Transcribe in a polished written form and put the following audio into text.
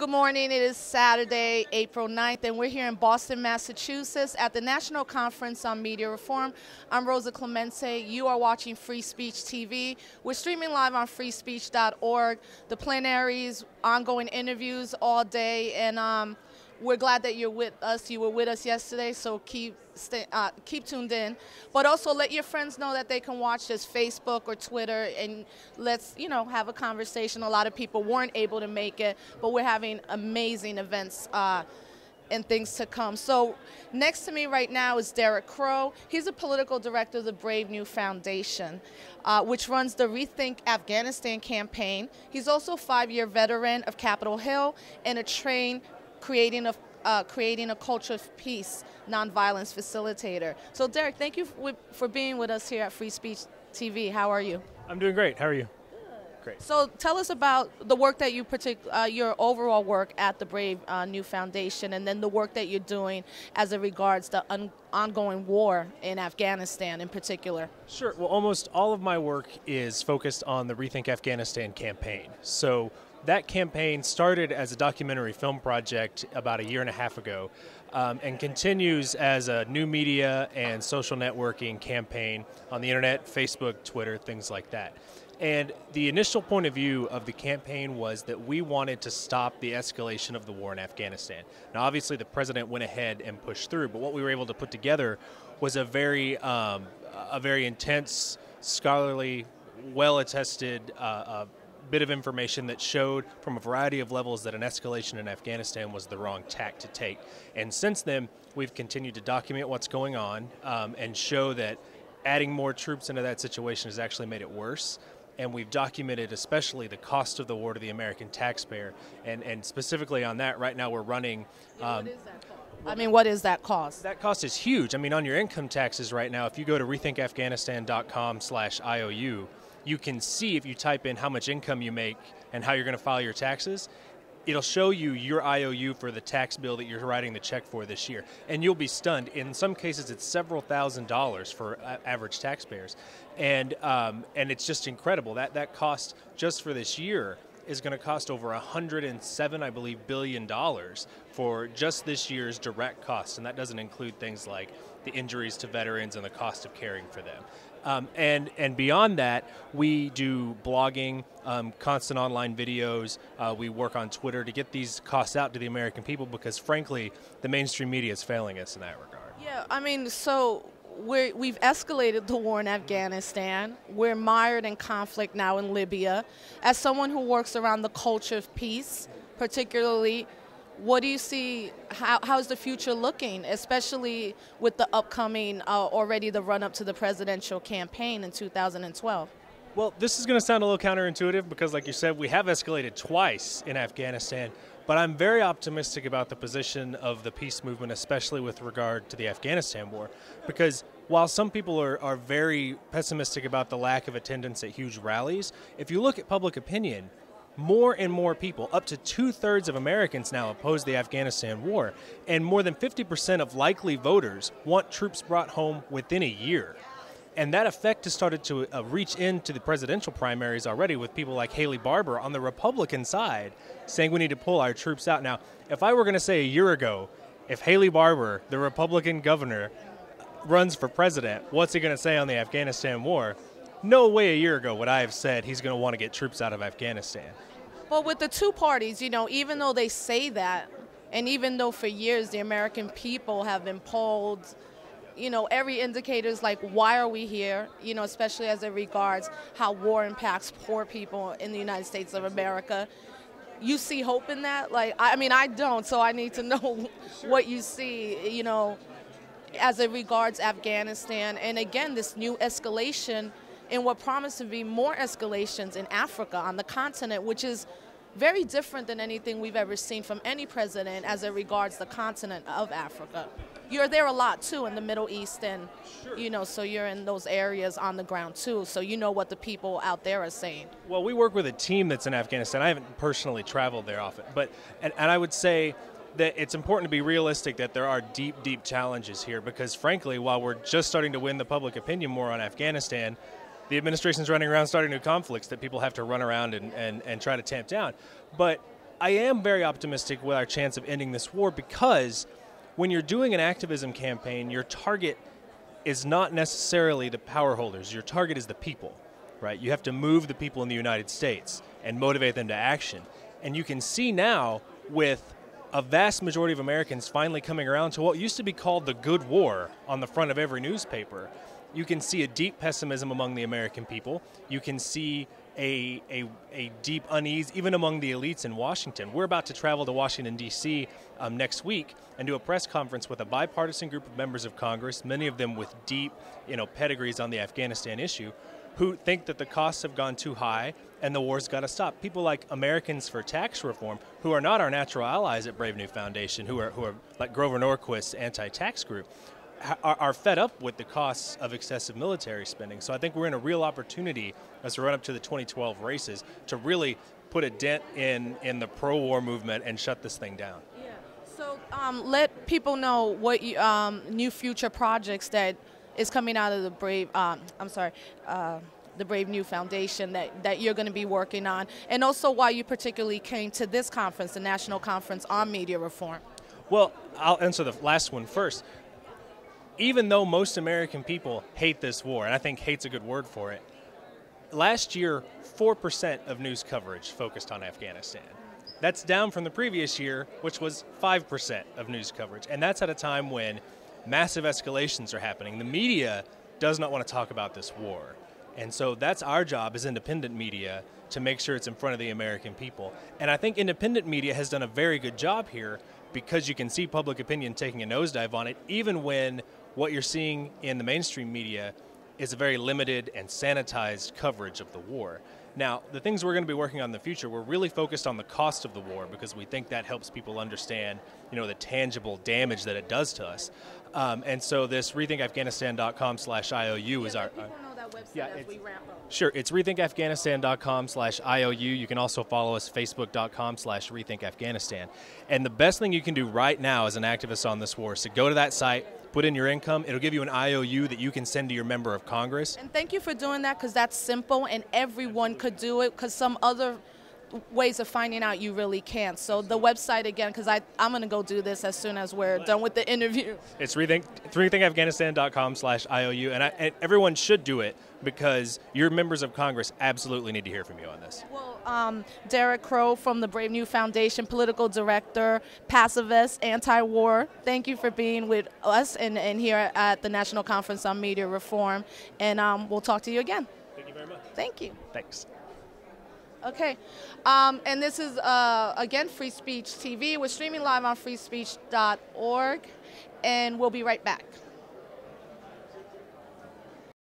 Good morning. It is Saturday, April 9th, and we're here in Boston, Massachusetts at the National Conference on Media Reform. I'm Rosa Clemente. You are watching Free Speech TV. We're streaming live on freespeech.org. The plenaries, ongoing interviews all day, and we're glad that you're with us. You were with us yesterday, so keep tuned in. But also let your friends know that they can watch this Facebook or Twitter, and let's have a conversation. A lot of people weren't able to make it, but we're having amazing events and things to come. So next to me right now is Derrick Crowe. He's a political director of the Brave New Foundation, which runs the Rethink Afghanistan Campaign. He's also a 5-year veteran of Capitol Hill and a trained creating a culture of peace, nonviolence facilitator. So Derrick, thank you for being with us here at Free Speech TV. How are you? I'm doing great. How are you? Great. So tell us about the work that you your overall work at the Brave New Foundation, and then the work that you're doing as it regards the ongoing war in Afghanistan in particular. Sure. Well, almost all of my work is focused on the Rethink Afghanistan campaign. So that campaign started as a documentary film project about 1.5 years ago and continues as a new media and social networking campaign on the internet, Facebook, Twitter, things like that. And the initial point of view of the campaign was that we wanted to stop the escalation of the war in Afghanistan. Now, obviously, the president went ahead and pushed through, but what we were able to put together was a very intense, scholarly, well-attested bit of information that showed from a variety of levels that an escalation in Afghanistan was the wrong tack to take. And since then, we've continued to document what's going on and show that adding more troops into that situation has actually made it worse. And we've documented especially the cost of the war to the American taxpayer. And specifically on that, right now we're running... what is that cost? What is that cost? That cost is huge. On your income taxes right now, if you go to rethinkafghanistan.com/IOU, you can see, if you type in how much income you make and how you're going to file your taxes, it'll show you your IOU for the tax bill that you're writing the check for this year. And you'll be stunned. In some cases, it's several $1,000s for average taxpayers. And it's just incredible. That cost just for this year is going to cost over $107 billion for just this year's direct costs. And that doesn't include things like the injuries to veterans and the cost of caring for them. And beyond that, we do blogging, constant online videos. We work on Twitter to get these costs out to the American people because, frankly, the mainstream media is failing us in that regard. Yeah, so we've escalated the war in Afghanistan. We're mired in conflict now in Libya. As someone who works around the culture of peace, particularly, what do you see, how's the future looking, especially with the upcoming, already the run-up to the presidential campaign in 2012? Well, this is going to sound a little counterintuitive because, like you said, we have escalated twice in Afghanistan, but I'm very optimistic about the position of the peace movement, especially with regard to the Afghanistan war, because while some people are very pessimistic about the lack of attendance at huge rallies, if you look at public opinion, more and more people, up to 2/3 of Americans now, oppose the Afghanistan war, and more than 50% of likely voters want troops brought home within a year. And that effect has started to reach into the presidential primaries already, with people like Haley Barbour on the Republican side saying we need to pull our troops out. Now, if I were going to say a year ago, if Haley Barbour, the Republican governor, runs for president, what's he going to say on the Afghanistan war? No way a year ago would I have said he's going to want to get troops out of Afghanistan. Well, with the two parties, even though they say that, and even though for years the American people have been polled, every indicator is like, why are we here? Especially as it regards how war impacts poor people in the United States of America. You see hope in that? I don't, so I need to know what you see, as it regards Afghanistan. And again, this new escalation in what promised to be more escalations in Africa, on the continent, which is very different than anything we've ever seen from any president as it regards the continent of Africa. You're there a lot, too, in the Middle East, and, so you're in those areas on the ground, too, so you know what the people out there are saying. Well, we work with a team that's in Afghanistan. I haven't personally traveled there often, but and I would say that it's important to be realistic that there are deep, deep challenges here because, frankly, while we're just starting to win the public opinion war on Afghanistan, the administration's running around starting new conflicts that people have to run around and try to tamp down. But I am very optimistic with our chance of ending this war, because when you're doing an activism campaign, your target is not necessarily the power holders. Your target is the people, right? You have to move the people in the United States and motivate them to action. And you can see now, with a vast majority of Americans finally coming around to what used to be called the good war on the front of every newspaper, you can see a deep pessimism among the American people. You can see a deep unease even among the elites in Washington. We're about to travel to Washington, D.C. Next week and do a press conference with a bipartisan group of members of Congress, many of them with deep pedigrees on the Afghanistan issue, who think that the costs have gone too high and the war's got to stop. People like Americans for Tax Reform, who are not our natural allies at Brave New Foundation, who are like Grover Norquist's anti-tax group, are fed up with the costs of excessive military spending. So I think we're in a real opportunity as we run up to the 2012 races to really put a dent in the pro-war movement and shut this thing down. Yeah. So let people know what new future projects that is coming out of the Brave. The Brave New Foundation that you're going to be working on, and also why you particularly came to this conference, the National Conference on Media Reform. Well, I'll answer the last one first. Even though most American people hate this war, and I think hate's a good word for it, last year 4% of news coverage focused on Afghanistan. That's down from the previous year, which was 5% of news coverage, and that's at a time when massive escalations are happening. The media does not want to talk about this war. And so that's our job as independent media, to make sure it's in front of the American people. And I think independent media has done a very good job here, because you can see public opinion taking a nosedive on it, even when what you're seeing in the mainstream media is a very limited and sanitized coverage of the war. Now, the things we're going to be working on in the future, we're really focused on the cost of the war, because we think that helps people understand, the tangible damage that it does to us. And so this RethinkAfghanistan.com/IOU is our... As we wrap up. Sure, it's RethinkAfghanistan.com/IOU. You can also follow us, Facebook.com/RethinkAfghanistan. And the best thing you can do right now as an activist on this war is to go to that site, put in your income. It'll give you an IOU that you can send to your member of Congress. And thank you for doing that, because that's simple and everyone could do it, because some other ways of finding out you really can't. So the website again, because I'm going to go do this as soon as we're done with the interview. It's RethinkAfghanistan.com/IOU, and everyone should do it, because your members of Congress absolutely need to hear from you on this. Well, Derrick Crowe from the Brave New Foundation, political director, pacifist, anti-war, thank you for being with us and here at the National Conference on Media Reform, and we'll talk to you again. Thank you very much. Thank you. Thanks. Okay, and this is, again, Free Speech TV. We're streaming live on freespeech.org, and we'll be right back.